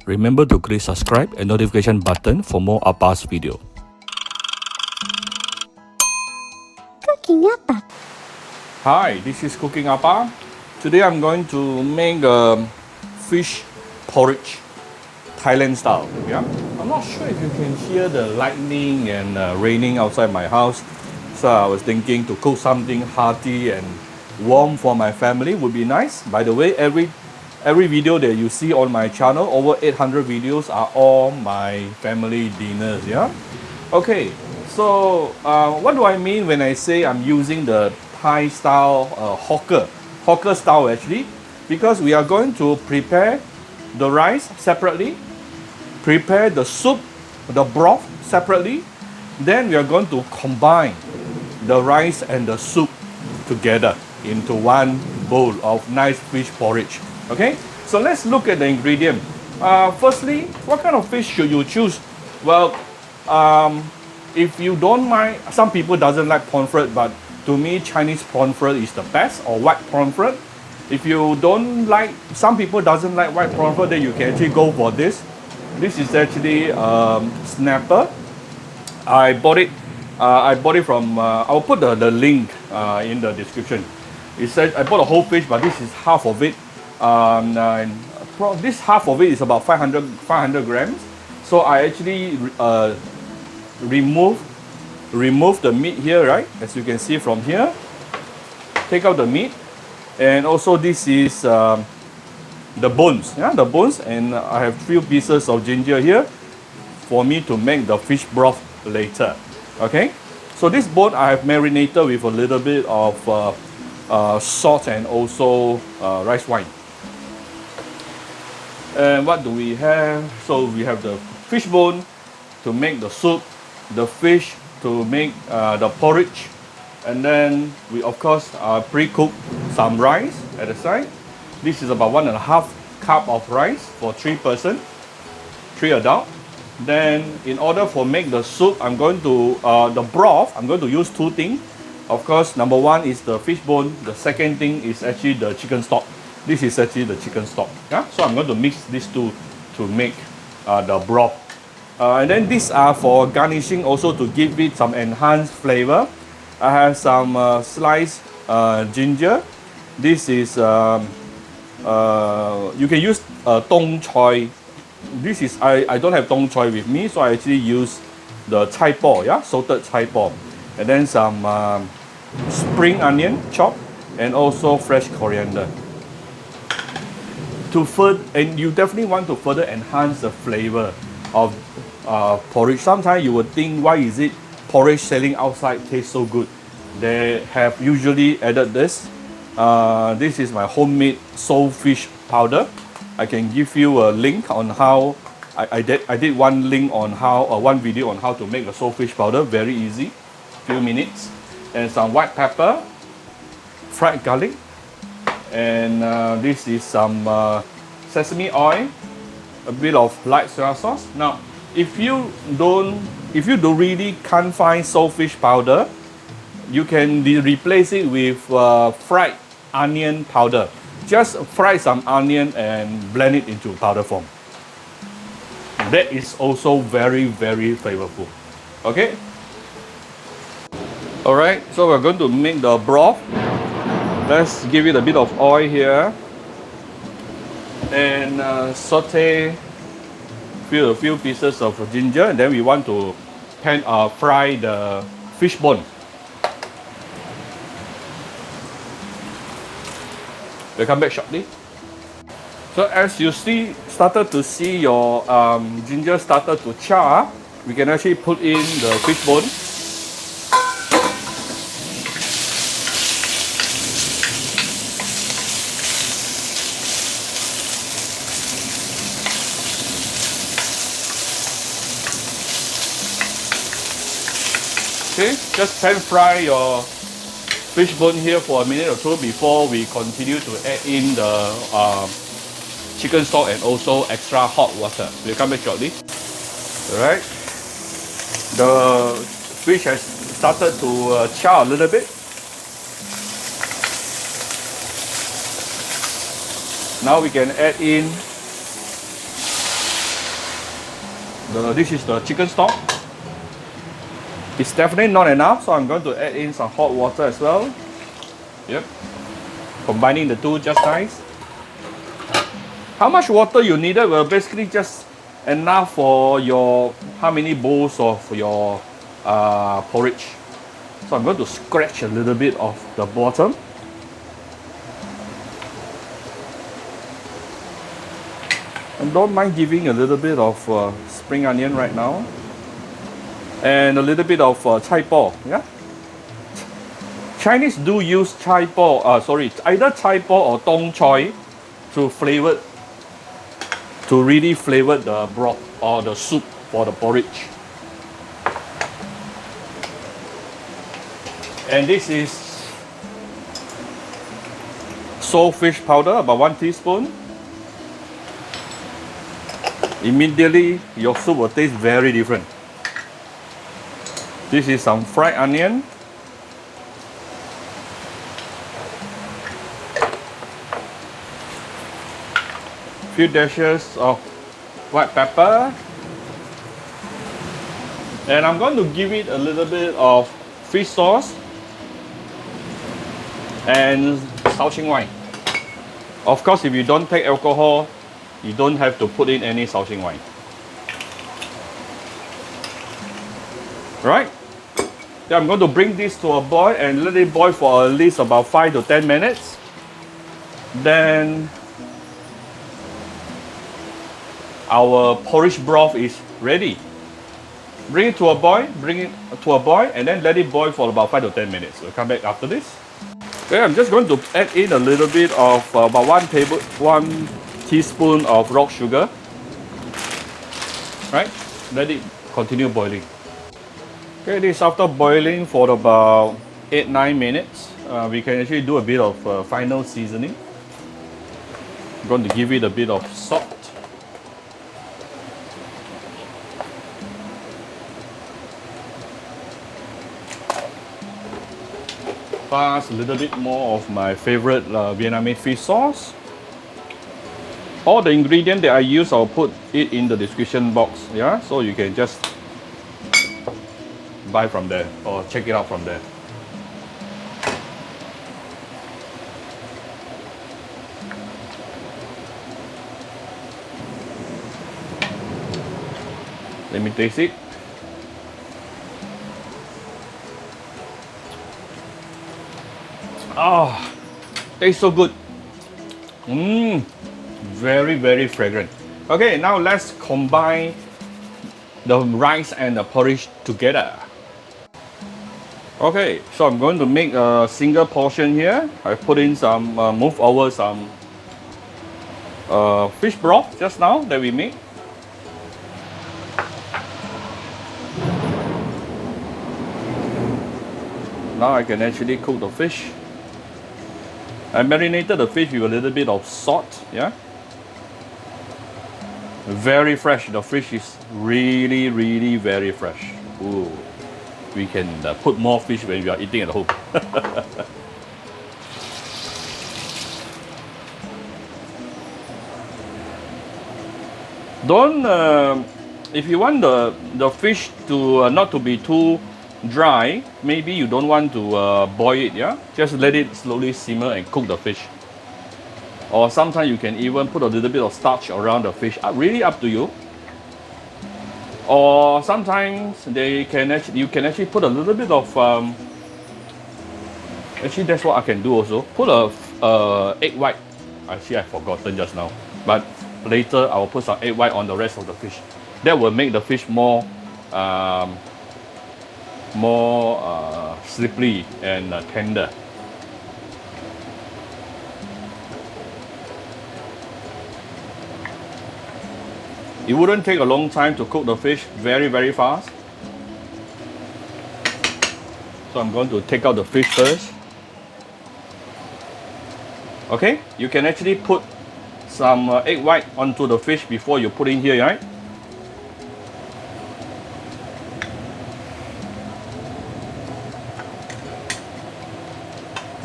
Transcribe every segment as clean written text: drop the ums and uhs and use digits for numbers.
Remember to click subscribe and notification button for more Appa's video. Cooking Appa. Hi, this is Cooking Appa. Today I'm going to make a fish porridge, Thailand style. Yeah, I'm not sure if you can hear the lightning and raining outside my house. So I was thinking to cook something hearty and warm for my family would be nice. By the way, every video that you see on my channel, over 800 videos, are all my family dinners. Yeah. Okay. So what do I mean when I say I'm using the Thai style hawker style actually? Because we are going to prepare the rice separately, prepare the soup, the broth separately. Then we are going to combine the rice and the soup together into one bowl of nice fish porridge. Okay, so let's look at the ingredient. Firstly, what kind of fish should you choose? Well, if you don't mind, some people doesn't like pomfret, but to me Chinese pomfret is the best, or white pomfret. If you don't like, some people doesn't like white pomfret, then you can actually go for this. This is actually snapper. I bought it from, I'll put the link in the description. It says I bought a whole fish, but this is half of it. This half of it is about 500 grams. So I actually remove the meat here, right? As you can see from here. Take out the meat. And also this is the bones, yeah, the bones. And I have few pieces of ginger here for me to make the fish broth later. Okay, so this bone I have marinated with a little bit of salt and also rice wine. And what do we have? So we have the fish bone to make the soup, the fish to make the porridge, and then we of course pre-cook some rice at the side. This is about 1.5 cup of rice for 3 person, 3 adult. Then in order for make the soup, I'm going to the broth, I'm going to use 2 things. Of course, number 1 is the fish bone. The second thing is actually the chicken stock. This is actually the chicken stock. Yeah? So I'm going to mix these two to make the broth. And then these are for garnishing, also to give it some enhanced flavor. I have some sliced ginger. This is you can use tong choy. This is I don't have tong choy with me, so I actually use the chai po, yeah, salted chai po, and then some spring onion chopped, and also fresh coriander. And you definitely want to further enhance the flavor of porridge. Sometimes you would think, why is it porridge selling outside tastes so good? They have usually added this. This is my homemade fish powder. I can give you a link on how I did one link on how one video on how to make a fish powder. Very easy, few minutes. And some white pepper, fried garlic, and this is some sesame oil, a bit of light soya sauce. Now, if you really can't find fish powder, you can replace it with fried onion powder. Just fry some onion and blend it into powder form. That is also very, very flavorful. Okay. All right. So we're going to make the broth. Let's give it a bit of oil here and saute a few pieces of ginger, and then we want to fry the fish bone. We'll come back shortly. So as you started to see your ginger started to char, we can actually put in the fish bone. Okay, just pan fry your fish bone here for a minute or two before we continue to add in the chicken stock and also extra hot water. We'll come back shortly. Alright, the fish has started to char a little bit. Now we can add in This is the chicken stock. It's definitely not enough, so I'm going to add in some hot water as well. Yep. Combining the two just nice. How much water you needed? Well, basically just enough for your how many bowls of your porridge. So I'm going to scratch a little bit of the bottom. And don't mind giving a little bit of spring onion right now. And a little bit of chai po, yeah? Chinese do use chai po, either chai po or tong choy to flavor, to really flavor the broth or the soup for the porridge. And this is saltfish powder, about 1 teaspoon. Immediately, your soup will taste very different. This is some fried onion. Few dashes of white pepper. And I'm going to give it a little bit of fish sauce and shaoxing wine. Of course, if you don't take alcohol, you don't have to put in any shaoxing wine. Right? Then I'm going to bring this to a boil and let it boil for at least about 5 to 10 minutes. Then our porridge broth is ready. Bring it to a boil, and then let it boil for about 5 to 10 minutes. We'll come back after this. Okay, I'm just going to add in a little bit of about 1 teaspoon of rock sugar. Right? Let it continue boiling. Okay, this after boiling for about 8-9 minutes. We can actually do a bit of final seasoning. I'm going to give it a bit of salt. Plus a little bit more of my favorite Vietnamese fish sauce. All the ingredients that I use, I'll put it in the description box. Yeah, so you can just buy from there or check it out from there. Let me taste it. Oh, tastes so good. Very, very fragrant. Okay, now let's combine the rice and the porridge together. Okay, so I'm going to make a single portion here. I put in some, move over some fish broth just now that we made. Now I can actually cook the fish. I marinated the fish with a little bit of salt, yeah. Very fresh. The fish is really, really very fresh. Ooh. We can put more fish when we are eating at home. Don't, if you want the fish to not to be too dry, maybe you don't want to boil it, yeah? Just let it slowly simmer and cook the fish. Or sometimes you can even put a little bit of starch around the fish. Really up to you. Or sometimes you can actually put a little bit of actually that's what I can do also. Put a egg white. Actually I've forgotten just now. But later I will put some egg white on the rest of the fish. That will make the fish more slippery and tender. It wouldn't take a long time to cook the fish, very, very fast. So I'm going to take out the fish first. Okay, you can actually put some egg white onto the fish before you put in here, right?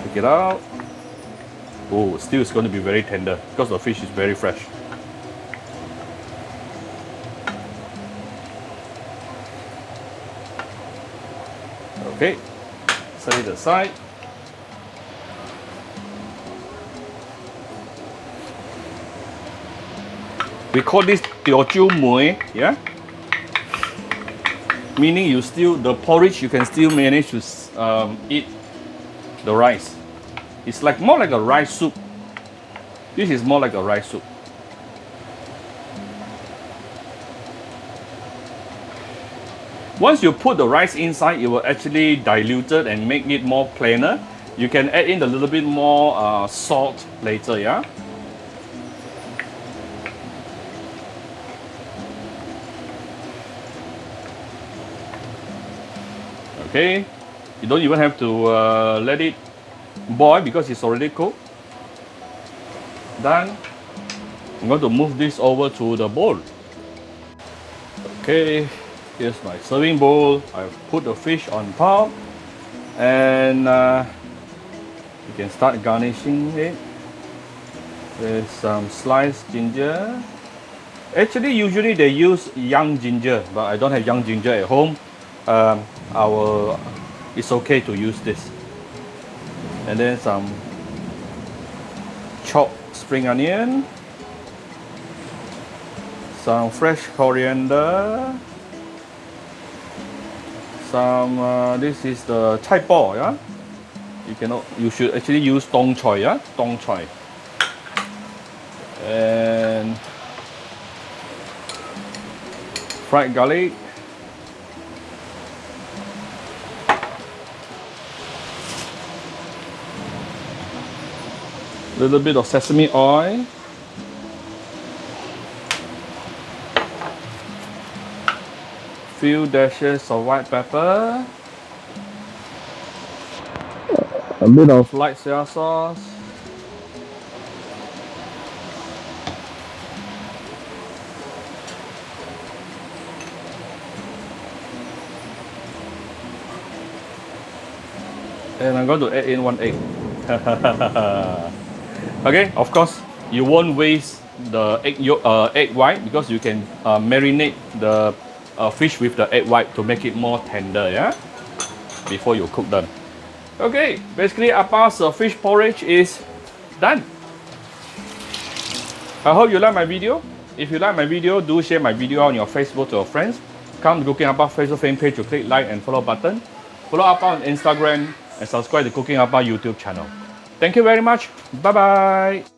Take it out. Oh, still it's going to be very tender because the fish is very fresh. Okay, set it aside. We call this teochew mui, yeah? Meaning the porridge, you can still manage to eat the rice. It's like more like a rice soup. This is more like a rice soup. Once you put the rice inside, it will actually dilute it and make it more plainer. You can add in a little bit more salt later, yeah? Okay, you don't even have to let it boil because it's already cooked. Done. I'm going to move this over to the bowl. Okay, here's my serving bowl. I've put the fish on top, and you can start garnishing it with some sliced ginger. Actually, usually they use young ginger, but I don't have young ginger at home. It's okay to use this. And then some chopped spring onion, some fresh coriander, some this is the chai po, yeah. You should actually use tong choy, yeah, tong choy, and fried garlic. Little bit of sesame oil, few dashes of white pepper, a bit of light soya sauce, and I'm going to add in 1 egg. Okay, of course, you won't waste the egg white because you can marinate the fish with the egg white to make it more tender, yeah, before you cook them. Okay, basically Appa's fish porridge is done. I hope you like my video. If you like my video, do share my video on your Facebook to your friends. Come to Cooking Appa Facebook fan page to click like and follow button. Follow Appa on Instagram and subscribe to Cooking Appa YouTube channel. Thank you very much. Bye bye.